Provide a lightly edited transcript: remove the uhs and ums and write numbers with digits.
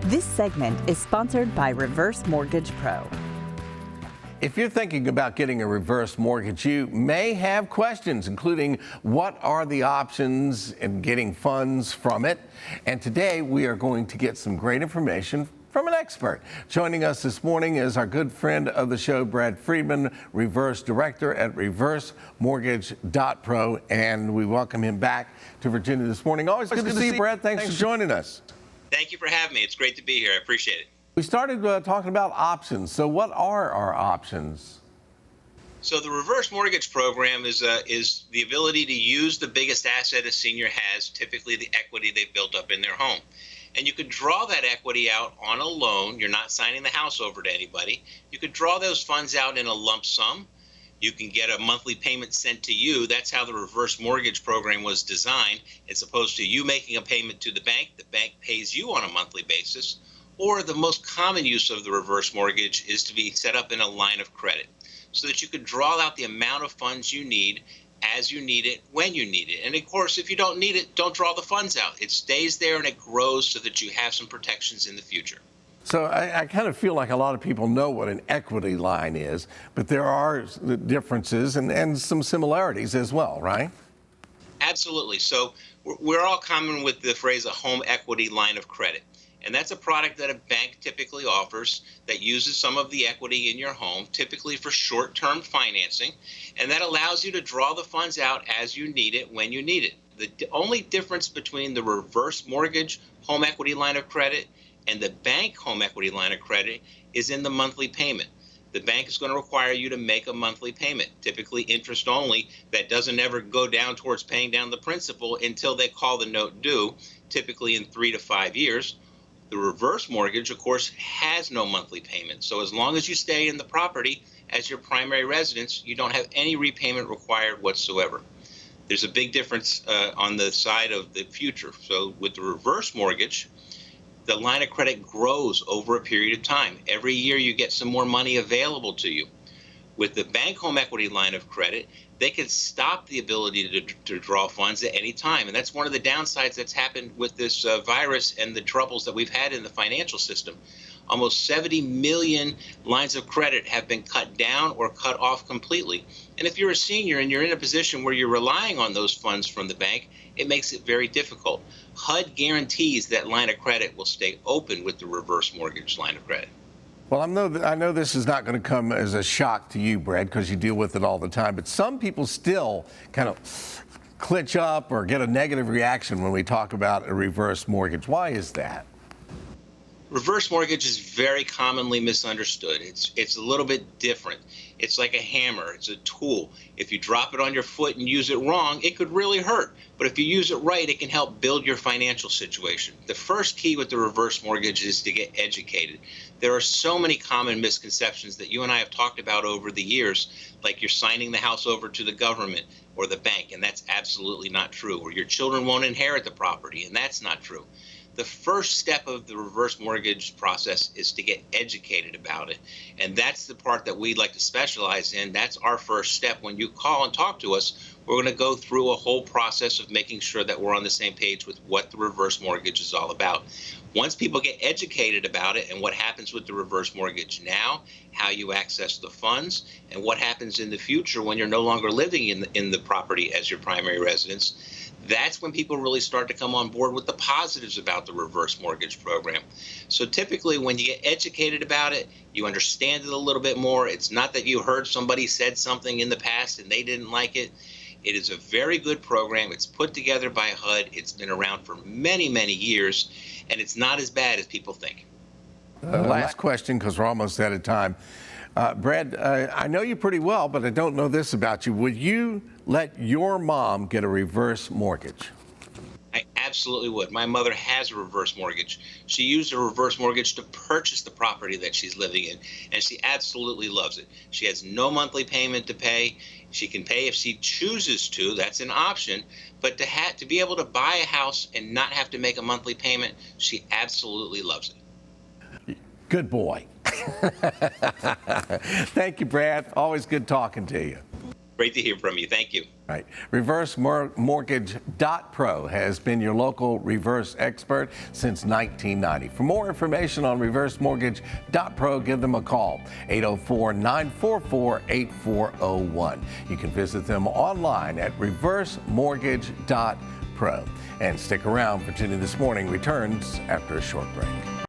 This segment is sponsored by Reverse Mortgage Pro. If you're thinking about getting a reverse mortgage, you may have questions, including what are the options in getting funds from it? And today we are going to get some great information from an expert. Joining us this morning is our good friend of the show, Brad Friedman, Reverse Director at ReverseMortgage.pro, and we welcome him back to Virginia this morning. Always good to see you, Brad. Thanks for joining us. Thank you for having me. It's great to be here. I appreciate it. We started talking about options. So what are our options? So the reverse mortgage program is the ability to use the biggest asset a senior has, typically the equity they've built up in their home. And you could draw that equity out on a loan. You're not signing the house over to anybody. You could draw those funds out in a lump sum. You can get a monthly payment sent to you. That's how the reverse mortgage program was designed. As opposed to you making a payment to the bank pays you on a monthly basis. Or the most common use of the reverse mortgage is to be set up in a line of credit so that you could draw out the amount of funds you need as you need it, when you need it. And of course, if you don't need it, don't draw the funds out. It stays there and it grows so that you have some protections in the future. So I kind of feel like a lot of people know what an equity line is, but there are differences and some similarities as well, right? Absolutely. So we're all common with the phrase a home equity line of credit. And that's a product that a bank typically offers that uses some of the equity in your home, typically for short-term financing, and that allows you to draw the funds out as you need it, when you need it. The only difference between the reverse mortgage home equity line of credit and the bank home equity line of credit is in the monthly payment. The bank is going to require you to make a monthly payment, typically interest only, that doesn't ever go down towards paying down the principal until they call the note due, typically in 3 to 5 years. The reverse mortgage, of course, has no monthly payment. So as long as you stay in the property as your primary residence, you don't have any repayment required whatsoever. There's a big difference on the side of the future. So with the reverse mortgage, the line of credit grows over a period of time. Every year you get some more money available to you. With the bank home equity line of credit, they can stop the ability to draw funds at any time. And that's one of the downsides that's happened with this virus and the troubles that we've had in the financial system. Almost 70 million lines of credit have been cut down or cut off completely. And if you're a senior and you're in a position where you're relying on those funds from the bank, it makes it very difficult. HUD guarantees that line of credit will stay open with the reverse mortgage line of credit. Well, I know this is not going to come as a shock to you, Brad, because you deal with it all the time, but some people still kind of clinch up or get a negative reaction when we talk about a reverse mortgage. Why is that? Reverse mortgage is very commonly misunderstood. It's a little bit different. It's like a hammer. It's a tool. If you drop it on your foot and use it wrong, it could really hurt. But if you use it right, it can help build your financial situation. The first key with the reverse mortgage is to get educated. There are so many common misconceptions that you and I have talked about over the years, like you're signing the house over to the government or the bank, and that's absolutely not true. Or your children won't inherit the property, and that's not true. The first step of the reverse mortgage process is to get educated about it. And that's the part that we'd like to specialize in. That's our first step. When you call and talk to us, we're going to go through a whole process of making sure that we're on the same page with what the reverse mortgage is all about. Once people get educated about it and what happens with the reverse mortgage now, how you access the funds, and what happens in the future when you're no longer living in the property as your primary residence, that's when people really start to come on board with the positives about the reverse mortgage program. So typically when you get educated about it, you understand it a little bit more. It's not that you heard somebody said something in the past and they didn't like it. It is a very good program. It's put together by HUD. It's been around for many, many years, and it's not as bad as people think. Last question, because we're almost out of time. Brad, I know you pretty well, but I don't know this about you. Would you let your mom get a reverse mortgage? I absolutely would. My mother has a reverse mortgage. She used a reverse mortgage to purchase the property that she's living in, and she absolutely loves it. She has no monthly payment to pay. She can pay if she chooses to. That's an option. But to be able to buy a house and not have to make a monthly payment, she absolutely loves it. Good boy. Thank you, Brad. Always good talking to you. Great to hear from you. Thank you. Right. ReverseMortgage.pro has been your local reverse expert since 1990. For more information on ReverseMortgage.pro, give them a call, 804-944-8401. You can visit them online at ReverseMortgage.pro. And stick around for Tuning This Morning returns after a short break.